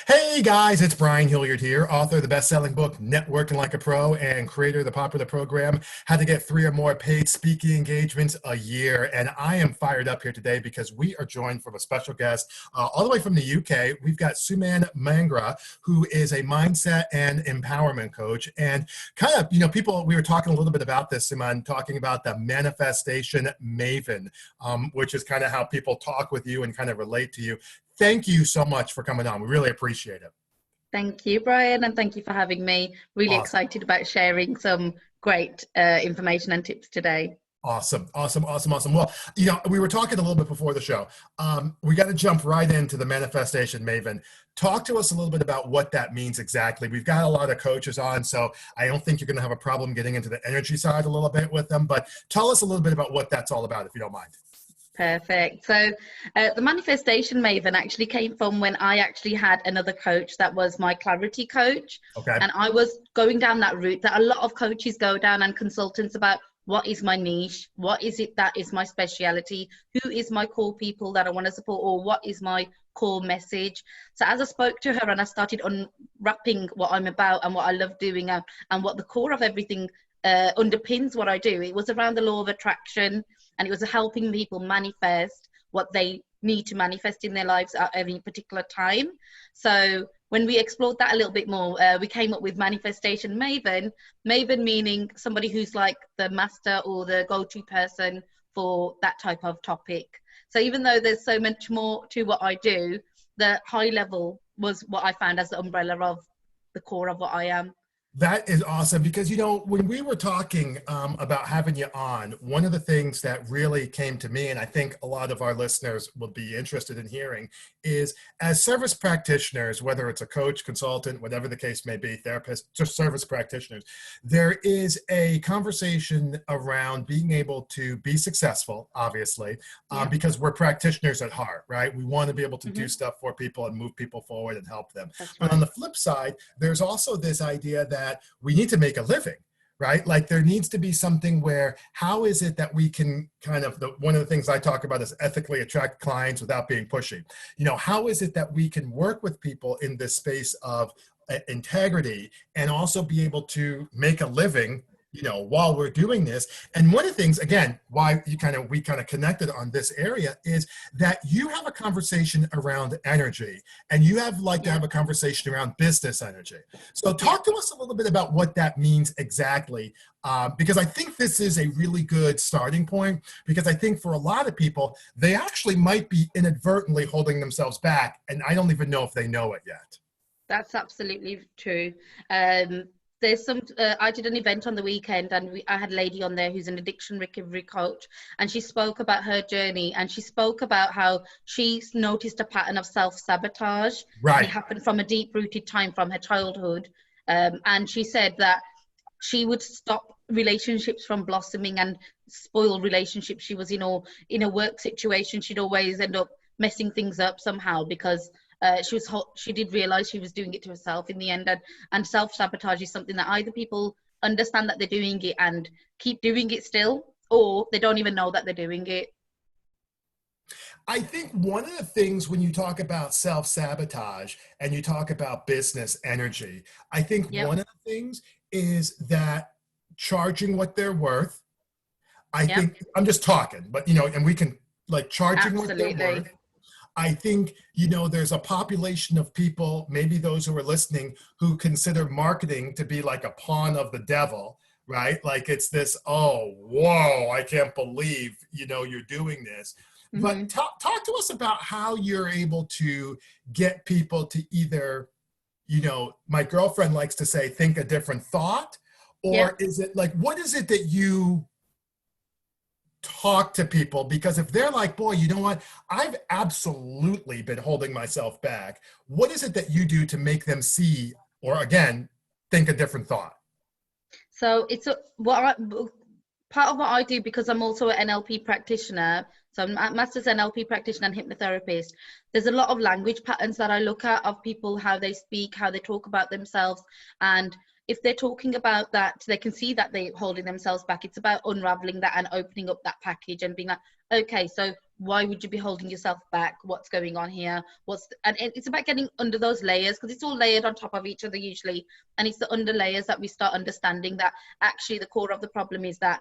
Hey guys, it's Brian Hilliard here, author of the best-selling book Networking Like a Pro and creator of the popular program How to Get 3 or More Paid Speaking Engagements a Year. And I am fired up here today because we are joined from a special guest all the way from the UK. We've got Suman Mangra, who is a mindset and empowerment coach. And kind of, people, we were talking a little bit about this, Suman, talking about the Manifestation Maven, which is kind of how people talk with you and kind of relate to you. Thank you so much for coming on. We really appreciate it. Thank you, Brian, and thank you for having me. Really Awesome. excited about sharing some great information and tips today. Awesome. Well, we were talking a little bit before the show. We got to jump right into the Manifestation Maven. Talk to us a little bit about what that means exactly. We've got a lot of coaches on, so I don't think you're going to have a problem getting into the energy side a little bit with them, but tell us a little bit about what that's all about, if you don't mind. Perfect. So the Manifestation Maven actually came from when I actually had another coach that was my clarity coach. Okay. And I was going down that route that a lot of coaches go down and consultants about what is my niche? What is it that is my speciality? Who is my core people that I want to support? Or what is my core message? So as I spoke to her and I started unwrapping what I'm about and what I love doing and what the core of everything underpins what I do, it was around the law of attraction. And it was helping people manifest what they need to manifest in their lives at any particular time. So when we explored that a little bit more, we came up with Manifestation Maven. Maven meaning somebody who's like the master or the go-to person for that type of topic. So even though there's so much more to what I do, the high level was what I found as the umbrella of the core of what I am. That is awesome because, when we were talking about having you on, one of the things that really came to me, and I think a lot of our listeners will be interested in hearing, is as service practitioners, whether it's a coach, consultant, whatever the case may be, therapist, just service practitioners, there is a conversation around being able to be successful, obviously, because we're practitioners at heart, right? We want to be able to do stuff for people and move people forward and help them. But on the flip side, there's also this idea that we need to make a living, right? Like there needs to be something where, how is it that we can kind of, one of the things I talk about is ethically attract clients without being pushy. How is it that we can work with people in this space of integrity and also be able to make a living while we're doing this? And one of the things, again, why we kind of connected on this area is that you have a conversation around energy and you have to have a conversation around business energy. So talk to us a little bit about what that means exactly, because I think this is a really good starting point, because I think for a lot of people, they actually might be inadvertently holding themselves back, and I don't even know if they know it yet. That's absolutely true. There's some, I did an event on the weekend and I had a lady on there who's an addiction recovery coach, and she spoke about her journey and she spoke about how she noticed a pattern of self-sabotage. Right. And it happened from a deep-rooted time from her childhood. And she said that she would stop relationships from blossoming and spoil relationships she was in, or in a work situation, she'd always end up messing things up somehow because she did realize she was doing it to herself in the end, and self-sabotage is something that either people understand that they're doing it and keep doing it still, or they don't even know that they're doing it. I think one of the things when you talk about self-sabotage and you talk about business energy, I think one of the things is that charging what they're worth. I think I'm just talking, but and we can charging what they're worth. I think, there's a population of people, maybe those who are listening, who consider marketing to be like a pawn of the devil, right? Like it's this, oh, whoa, I can't believe, you're doing this. But talk to us about how you're able to get people to either, my girlfriend likes to say, think a different thought, or is it what is it that you talk to people? Because if they're like, boy, you know what, I've absolutely been holding myself back, what is it that you do to make them see, or again, think a different thought? So it's part of what I do, because I'm also an NLP practitioner. So I'm a master's NLP practitioner and hypnotherapist. There's a lot of language patterns that I look at of people, how they speak, how they talk about themselves. And if they're talking about that, they can see that they're holding themselves back. It's about unraveling that and opening up that package and being like, okay, so why would you be holding yourself back? What's going on here? And it's about getting under those layers, because it's all layered on top of each other usually. And it's the under layers that we start understanding that actually the core of the problem is that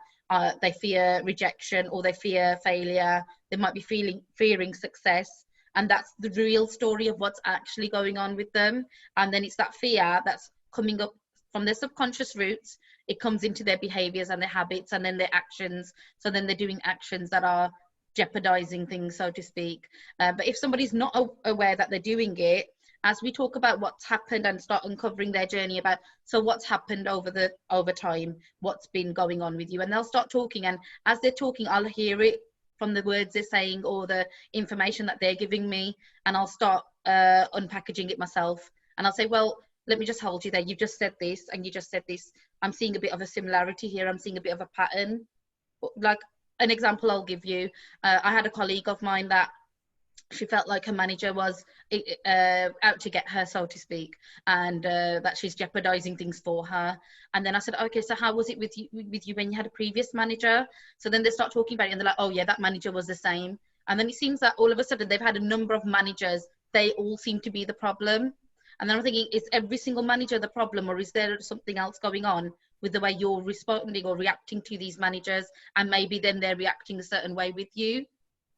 they fear rejection, or they fear failure. They might be fearing success. And that's the real story of what's actually going on with them. And then it's that fear that's coming up from their subconscious roots. It comes into their behaviors and their habits, and then their actions. So then they're doing actions that are jeopardizing things, so to speak. But if somebody's not aware that they're doing it, as we talk about what's happened and start uncovering their journey about, so what's happened over time, what's been going on with you, and they'll start talking. And as they're talking, I'll hear it from the words they're saying or the information that they're giving me, and I'll start unpackaging it myself. And I'll say, well, let me just hold you there. You just said this and you just said this. I'm seeing a bit of a similarity here. I'm seeing a bit of a pattern. Like an example I'll give you. I had a colleague of mine that she felt like her manager was out to get her, so to speak, and that she's jeopardizing things for her. And then I said, okay, so how was it with you when you had a previous manager? So then they start talking about it, and they're like, oh yeah, that manager was the same. And then it seems that all of a sudden they've had a number of managers. They all seem to be the problem. And then I'm thinking, is every single manager the problem, or is there something else going on with the way you're responding or reacting to these managers? And maybe then they're reacting a certain way with you.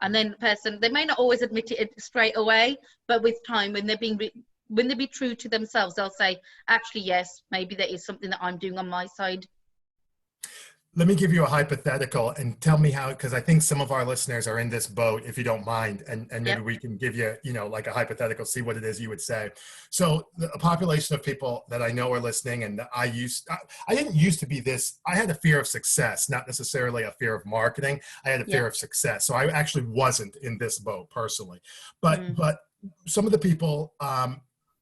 And then the person, they may not always admit it straight away, but with time, when they be true to themselves, they'll say, actually, yes, maybe there is something that I'm doing on my side. Let me give you a hypothetical and tell me how, because I think some of our listeners are in this boat, if you don't mind, and maybe Yep. we can give you, like a hypothetical, see what it is you would say. So a population of people that I know are listening, and I didn't used to be this. I had a fear of success, not necessarily a fear of marketing. I had a fear of success. So I actually wasn't in this boat personally, but some of the people,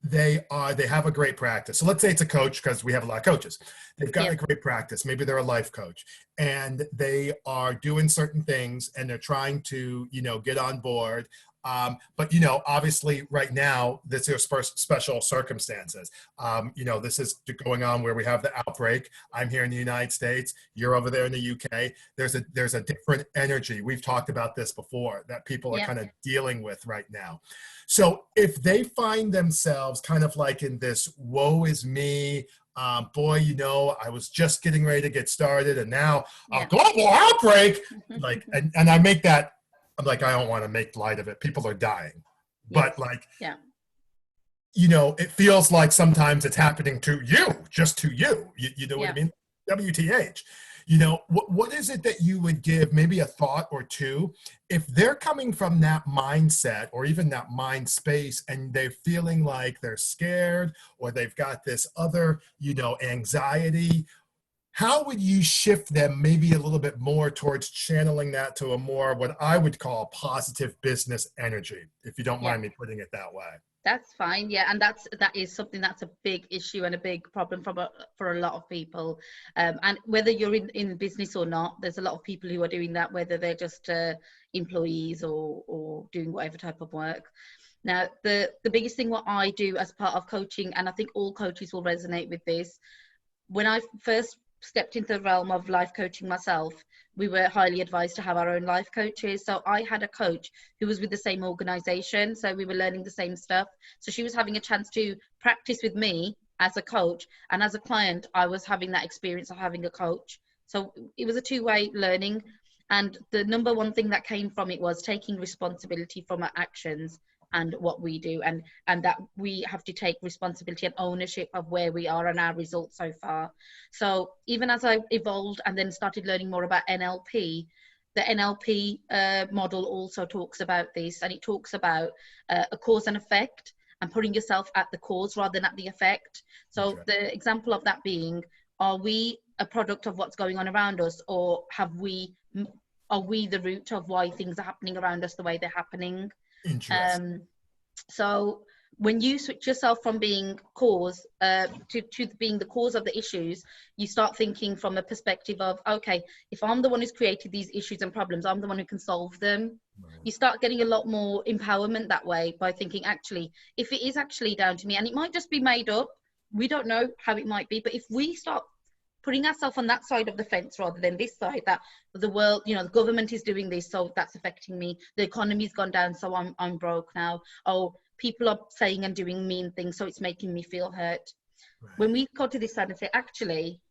they have a great practice. So let's say it's a coach, because we have a lot of coaches. They've got a great practice. Maybe they're a life coach, and they are doing certain things, and they're trying to, get on board. But, obviously right now, this is special circumstances. This is going on where we have the outbreak. I'm here in the United States. You're over there in the UK. There's a different energy. We've talked about this before, that people are kind of dealing with right now. So if they find themselves kind of like in this woe is me, boy, I was just getting ready to get started, and now a global outbreak, and I make that, I'm like, I don't want to make light of it. People are dying, but it feels like sometimes it's happening to you, just to you. You know what I mean? WTH. What is it that you would give, maybe a thought or two, if they're coming from that mindset or even that mind space, and they're feeling like they're scared, or they've got this other, anxiety? How would you shift them maybe a little bit more towards channeling that to a more, what I would call, positive business energy, if you don't mind me putting it that way? That's fine. Yeah. And that is something that's a big issue and a big problem for a lot of people. And whether you're in business or not, there's a lot of people who are doing that, whether they're just employees or doing whatever type of work. Now, the biggest thing what I do as part of coaching, and I think all coaches will resonate with this, when I first stepped into the realm of life coaching myself, we were highly advised to have our own life coaches. So I had a coach who was with the same organization. So we were learning the same stuff. So she was having a chance to practice with me as a coach. And as a client, I was having that experience of having a coach. So it was a two-way learning. And the number one thing that came from it was taking responsibility from our actions and what we do, and that we have to take responsibility and ownership of where we are and our results so far. So even as I evolved and then started learning more about NLP, the NLP model also talks about this, and it talks about a cause and effect, and putting yourself at the cause rather than at the effect. So the example of that being, are we a product of what's going on around us, or are we the root of why things are happening around us the way they're happening? So when you switch yourself from being cause to being the cause of the issues, you start thinking from a perspective of, okay, if I'm the one who's created these issues and problems, I'm the one who can solve them. You start getting a lot more empowerment that way, by thinking, actually, if it is actually down to me, and it might just be made up, we don't know how it might be, but if we start putting ourselves on that side of the fence rather than this side, that the world, you know, the government is doing this, so that's affecting me. The economy's gone down, so I'm broke now. Oh, people are saying and doing mean things, so it's making me feel hurt. Right. When we go to this side and say, actually,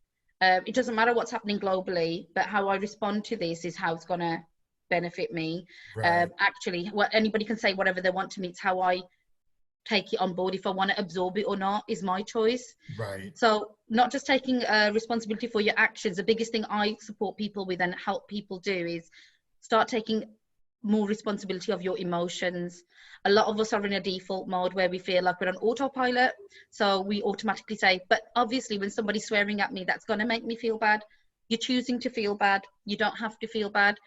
it doesn't matter what's happening globally, but how I respond to this is how it's going to benefit me. Right. Actually, what anybody can say whatever they want to me, it's how I take it on board. If I want to absorb it or not is my choice. Right. So not just taking responsibility for your actions. The biggest thing I support people with and help people do is start taking more responsibility of your emotions. A lot of us are in a default mode where we feel like we're on autopilot, so we automatically say, but obviously when somebody's swearing at me, that's going to make me feel bad. You're choosing to feel bad. You don't have to feel bad.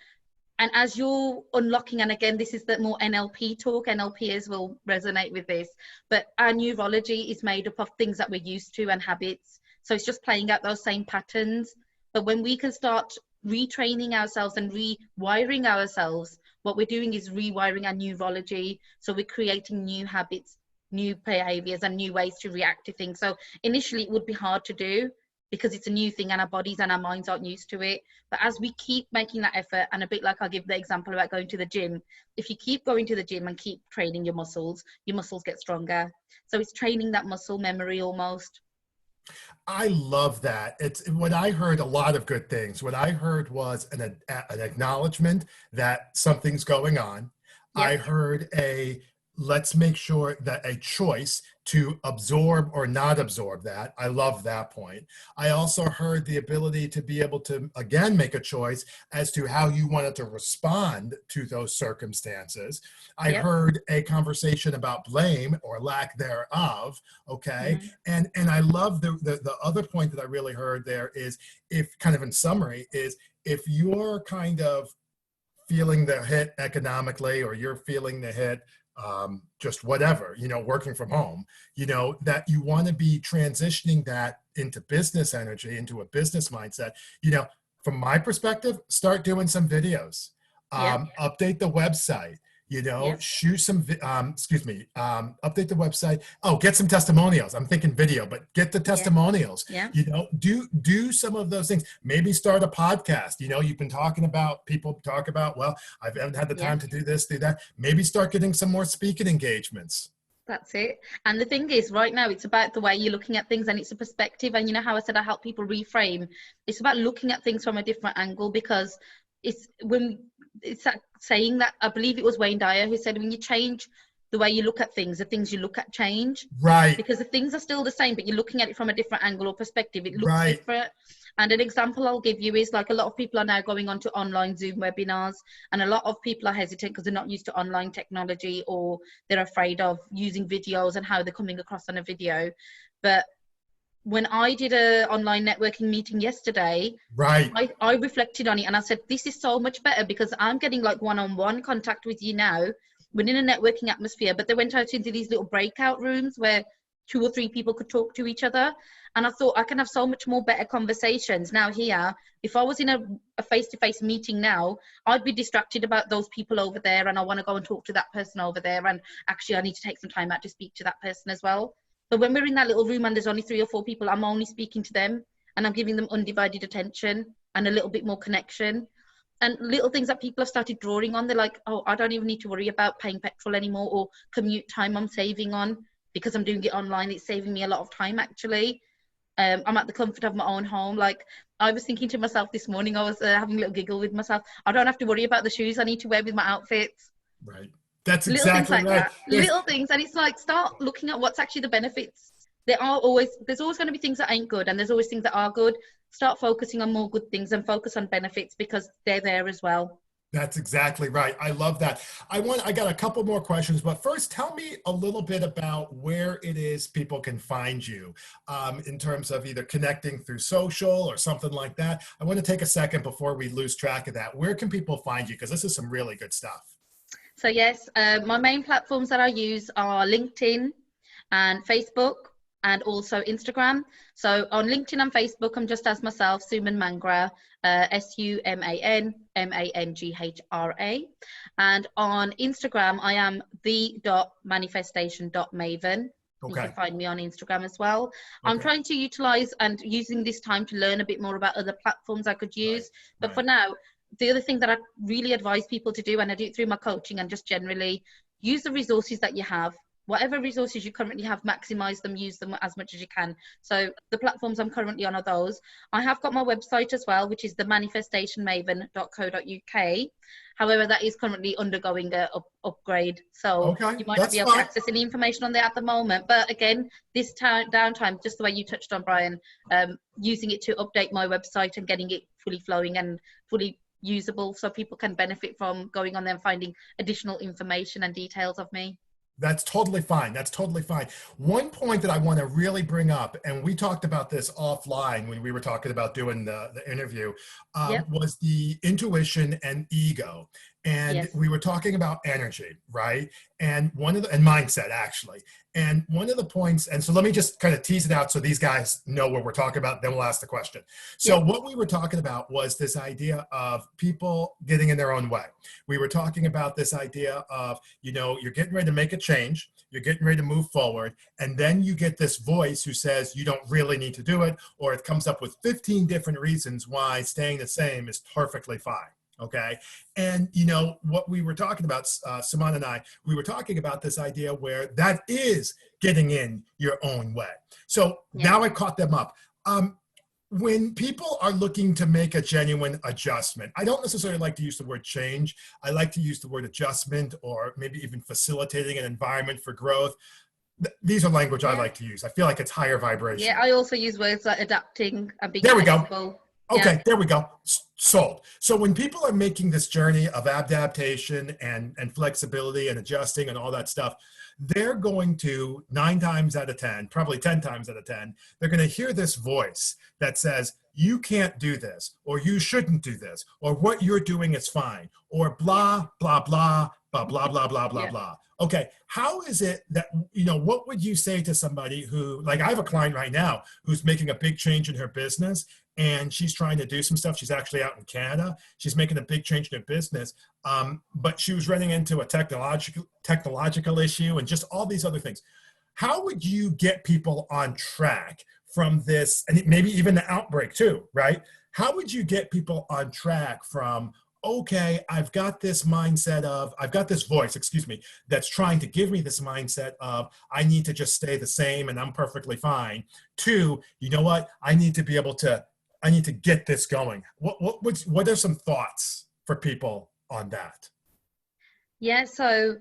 And as you're unlocking, and again, this is the more NLP talk, NLPers will resonate with this, but our neurology is made up of things that we're used to and habits. So it's just playing out those same patterns. But when we can start retraining ourselves and rewiring ourselves, what we're doing is rewiring our neurology. So we're creating new habits, new behaviors, and new ways to react to things. So initially it would be hard to do because it's a new thing and our bodies and our minds aren't used to it. But as we keep making that effort, and a bit like I'll give the example about going to the gym, if you keep going to the gym and keep training your muscles get stronger. So it's training that muscle memory almost. I love that. It's what I heard, a lot of good things. What I heard was an acknowledgement that something's going on. Yep. I heard let's make sure that a choice to absorb or not absorb that. I love that point. I also heard the ability to be able to, again, make a choice as to how you wanted to respond to those circumstances. I Yep. heard a conversation about blame or lack thereof. Okay. Mm-hmm. And I love the other point that I really heard there is, if kind of in summary, is if you're kind of feeling the hit economically, or you're feeling the hit just whatever, you know, working from home, you know, that you want to be transitioning that into business energy, into a business mindset. You know, from my perspective, start doing some videos, Yep. update the website, you know, Yep. shoot some, update the website. Oh, get some testimonials. I'm thinking video, but get the testimonials. Yeah. You know, do some of those things. Maybe start a podcast. You know, you've been talking about, people talk about, well, I haven't had the time to do this, do that. Maybe start getting some more speaking engagements. That's it. And the thing is, right now, it's about the way you're looking at things, and it's a perspective. And you know how I said I help people reframe? It's about looking at things from a different angle, because it's that saying that, I believe it was Wayne Dyer who said, when you change the way you look at things, the things you look at change. Right. Because the things are still the same, but you're looking at it from a different angle or perspective. It looks Right. different. And an example I'll give you is, like, a lot of people are now going on to online Zoom webinars, and a lot of people are hesitant because they're not used to online technology, or they're afraid of using videos and how they're coming across on a video. But when I did a online networking meeting yesterday, Right. I reflected on it and I said, this is so much better, because I'm getting like one-on-one contact with you now. We're in a networking atmosphere, but they went out into these little breakout rooms where 2 or 3 people could talk to each other. And I thought, I can have so much more better conversations now here. If I was in a face-to-face meeting now, I'd be distracted about those people over there, and I want to go and talk to that person over there, and actually I need to take some time out to speak to that person as well. But when we're in that little room and there's only 3 or 4 people, I'm only speaking to them, and I'm giving them undivided attention and a little bit more connection. And little things that people have started drawing on. They're like, oh, I don't even need to worry about paying petrol anymore, or commute time I'm saving on because I'm doing it online. It's saving me a lot of time, actually. I'm at the comfort of my own home. Like, I was thinking to myself this morning, I was having a little giggle with myself. I don't have to worry about the shoes I need to wear with my outfits. Right. That's Little things exactly like right. that. Little things. And it's like, start looking at what's actually the benefits. There's always going to be things that ain't good, and there's always things that are good. Start focusing on more good things and focus on benefits, because they're there as well. That's exactly right. I love that. I got a couple more questions, but first, tell me a little bit about where it is people can find you, in terms of either connecting through social or something like that. I want to take a second before we lose track of that. Where can people find you? Because this is some really good stuff. So yes, my main platforms that I use are LinkedIn and Facebook, and also Instagram. So on LinkedIn and Facebook, I'm just as myself, Suman Mangra, SUMAN MANGHRA. And on Instagram, I am the.manifestation.maven. You Okay. can find me on Instagram as well. I'm Okay. trying to utilize and using this time to learn a bit more about other platforms I could Right. use. But for Right. now, the other thing that I really advise people to do, and I do it through my coaching and just generally, use the resources that you have. Whatever resources you currently have, maximize them, use them as much as you can. So the platforms I'm currently on are those. I have got my website as well, which is the manifestationmaven.co.uk. However, that is currently undergoing a upgrade. So Okay. you might not That's be able to fine. access any information on there at the moment. But again, this downtime, just the way you touched on, Brian, using it to update my website and getting it fully flowing and fully usable so people can benefit from going on there and finding additional information and details of me. That's totally fine. That's totally fine. One point that I want to really bring up, and we talked about this offline when we were talking about doing the interview, Yep. was the intuition and ego. And Yes. we were talking about energy, right? And and mindset actually. And one of the points, and so let me just kind of tease it out so these guys know what we're talking about, then we'll ask the question. So Yep. what we were talking about was this idea of people getting in their own way. We were talking about this idea of, you're getting ready to make a change, you're getting ready to move forward, and then you get this voice who says you don't really need to do it, or it comes up with 15 different reasons why staying the same is perfectly fine. Okay. And what we were talking about, Suman and I, we were talking about this idea where that is getting in your own way. So Yep. now I caught them up. When people are looking to make a genuine adjustment, I don't necessarily like to use the word change. I like to use the word adjustment, or maybe even facilitating an environment for growth. These are language I Yeah. like to use. I feel like it's higher vibration. Yeah. I also use words like adapting and being There we go. flexible. Okay, Yeah. there we go. Sold. So when people are making this journey of adaptation and flexibility and adjusting and all that stuff, they're going to 9 times out of 10, probably 10 times out of 10, they're going to hear this voice that says, you can't do this, or you shouldn't do this, or what you're doing is fine, or blah, blah, blah, blah, blah, blah, blah, blah, Yeah. blah. Okay, how is it that, what would you say to somebody who, like I have a client right now who's making a big change in her business, and she's trying to do some stuff. She's actually out in Canada. She's making a big change in her business, but she was running into a technological issue and just all these other things. How would you get people on track from this, and maybe even the outbreak too, right? How would you get people on track from, okay, I've got this mindset of, I've got this voice, excuse me, that's trying to give me this mindset of, I need to just stay the same and I'm perfectly fine, to, you know what, I need to get this going. What are some thoughts for people on that? Yeah. So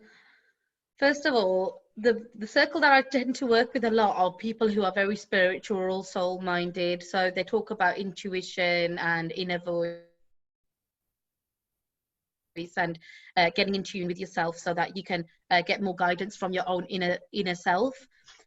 first of all, the circle that I tend to work with a lot are people who are very spiritual, soul minded. So they talk about intuition and inner voice and getting in tune with yourself so that you can get more guidance from your own inner self.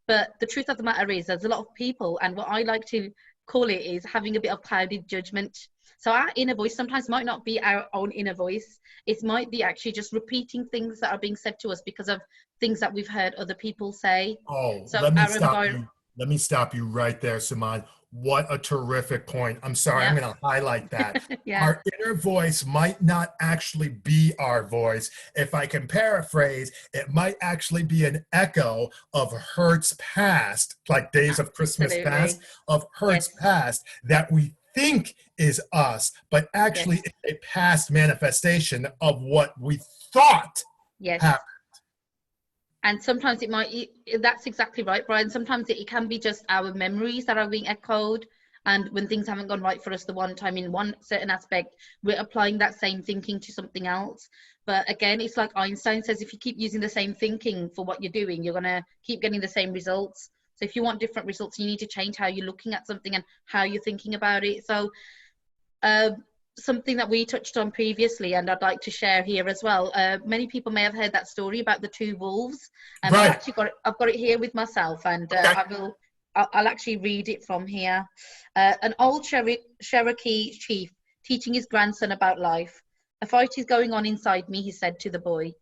But the truth of the matter is, there's a lot of people, and what I like to call it is having a bit of clouded judgment. So our inner voice sometimes might not be our own inner voice. It might be actually just repeating things that are being said to us because of things that we've heard other people say. Oh, So let me our stop environment, you. Let me stop you right there, Suman. What a terrific point. I'm sorry, I'm yeah, going to highlight that. yeah, Our inner voice might not actually be our voice. If I can paraphrase, it might actually be an echo of hurts past, like Days of Christmas Past, absolutely. of hurts Yes, past that we think is us, but actually yes, it's a past manifestation of what we thought yes. happened. And sometimes it might, that's exactly right, Brian. Sometimes it can be just our memories that are being echoed. And when things haven't gone right for us the one time in one certain aspect, we're applying that same thinking to something else. But again, it's like Einstein says, if you keep using the same thinking for what you're doing, you're going to keep getting the same results. So if you want different results, you need to change how you're looking at something and how you're thinking about it. So something that we touched on previously, and I'd like to share here as well. Many people may have heard that story about the two wolves. I've Right. actually I've got it here with myself, and Okay. I'll actually read it from here. An old Cherokee chief teaching his grandson about life. A fight is going on inside me, he said to the boy.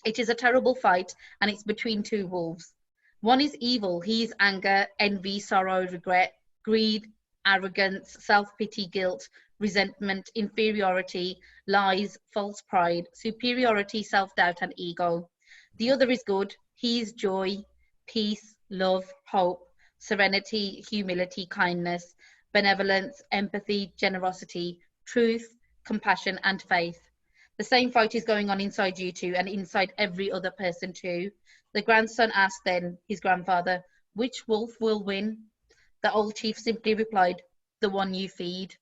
It is a terrible fight, and it's between two wolves. One is evil. He is anger, envy, sorrow, regret, greed, arrogance, self-pity, guilt, resentment, inferiority, lies, false pride, superiority, self-doubt, and ego. The other is good. He is joy, peace, love, hope, serenity, humility, kindness, benevolence, empathy, generosity, truth, compassion, and faith. The same fight is going on inside you too, and inside every other person too. The grandson asked then his grandfather, "Which wolf will win?" The old chief simply replied, "The one you feed."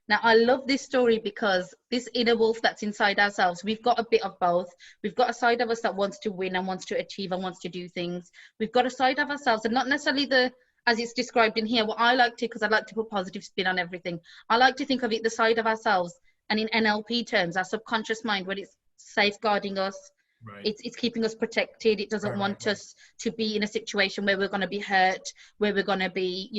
Now, I love this story because this inner wolf that's inside ourselves, we've got a bit of both. We've got a side of us that wants to win and wants to achieve and wants to do things. We've got a side of ourselves, and not necessarily as it's described in here. What I like to, because I like to put positive spin on everything, I like to think of it the side of ourselves. And in NLP terms, our subconscious mind, when it's safeguarding us, Right. it's keeping us protected. It doesn't want us to be in a situation where we're going to be hurt, where we're going to be,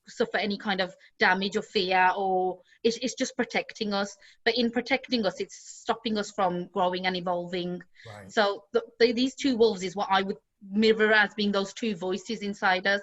suffer any kind of damage or fear, or it's just protecting us. But in protecting us, it's stopping us from growing and evolving. Right. So these two wolves is what I would mirror as being those two voices inside us.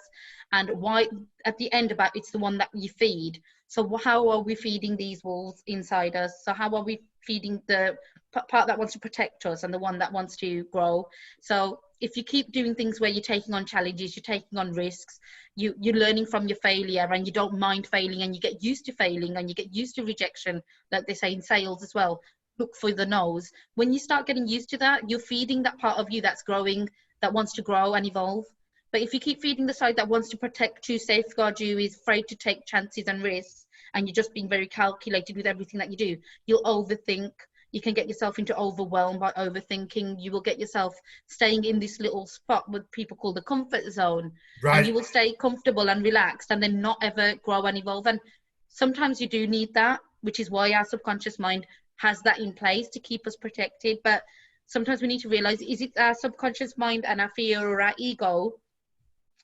And why at the end about it's the one that you feed. So how are we feeding these wolves inside us? So how are we feeding the part that wants to protect us and the one that wants to grow? So if you keep doing things where you're taking on challenges, you're taking on risks, you're learning from your failure, and you don't mind failing, and you get used to failing, and you get used to rejection, like they say in sales as well. Look for the no's. When you start getting used to that, you're feeding that part of you that's growing, that wants to grow and evolve. But if you keep feeding the side that wants to protect you, safeguard you, is afraid to take chances and risks, and you're just being very calculated with everything that you do, you'll overthink. You can get yourself into overwhelm by overthinking. You will get yourself staying in this little spot what people call the comfort zone. Right. And you will stay comfortable and relaxed and then not ever grow and evolve. And sometimes you do need that, which is why our subconscious mind has that in place to keep us protected. But sometimes we need to realize, is it our subconscious mind and our fear or our ego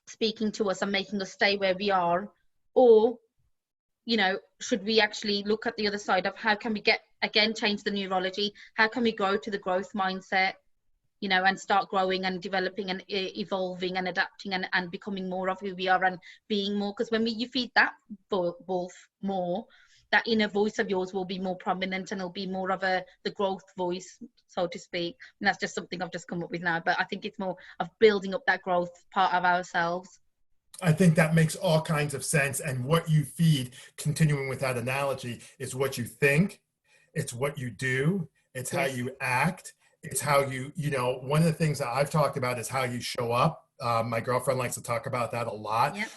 speaking to us and making us stay where we are? Or, should we actually look at the other side of how can we change the neurology? How can we go to the growth mindset, and start growing and developing and evolving and adapting and becoming more of who we are and being more? Because when you feed that wolf more, that inner voice of yours will be more prominent, and it'll be more of the growth voice, so to speak. And that's just something I've just come up with now, but I think it's more of building up that growth part of ourselves. I think that makes all kinds of sense. And what you feed, continuing with that analogy, is what you think, it's what you do, it's how Yes. you act, it's how one of the things that I've talked about is how you show up. My girlfriend likes to talk about that a lot. Yep.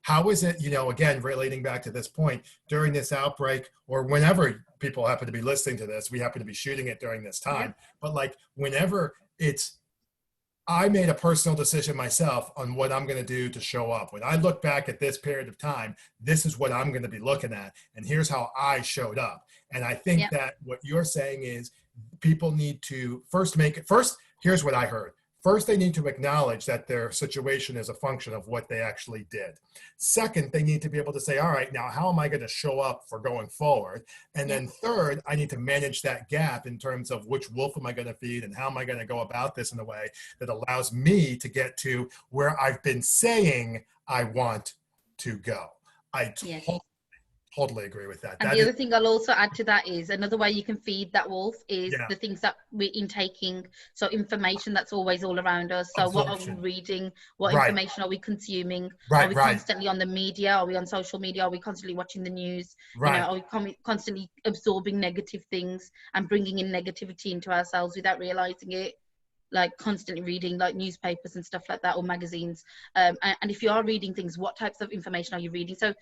How is it, again, relating back to this point, during this outbreak, or whenever people happen to be listening to this, we happen to be shooting it during this time, Yep. but like whenever I made a personal decision myself on what I'm going to do to show up. When I look back at this period of time, this is what I'm going to be looking at. And here's how I showed up. And I think that what you're saying is people need to first, here's what I heard. First, they need to acknowledge that their situation is a function of what they actually did. Second, they need to be able to say, all right, now how am I going to show up for going forward? And then third, I need to manage that gap in terms of which wolf am I going to feed and how am I going to go about this in a way that allows me to get to where I've been saying I want to go. I totally agree with that. And the other thing I'll also add to that is another way you can feed that wolf is the things that we're intaking. So information that's always all around us. So what are we reading? What information are we consuming? Are we constantly on the media? Are we on social media? Are we constantly watching the news? Are we constantly absorbing negative things and bringing in negativity into ourselves without realizing it? Like constantly reading like newspapers and stuff like that, or magazines. And if you are reading things, what types of information are you reading? So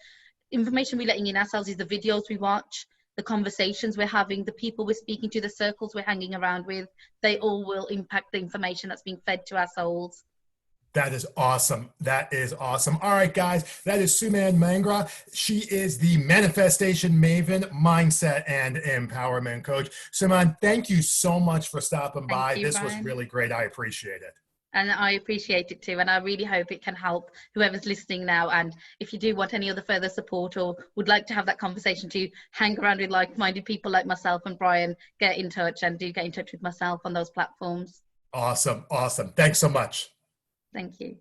information we're letting in ourselves is the videos we watch, the conversations we're having, the people we're speaking to, the circles we're hanging around with. They all will impact the information that's being fed to our souls. That is awesome. That is awesome. All right, guys, that is Suman Mangra. She is the Manifestation Maven, Mindset and Empowerment Coach. Suman, thank you so much for stopping by. This was really great. I appreciate it. And I appreciate it too. And I really hope it can help whoever's listening now. And if you do want any other further support or would like to have that conversation to hang around with like-minded people like myself and Brian, get in touch, and do get in touch with myself on those platforms. Awesome. Awesome. Thanks so much. Thank you.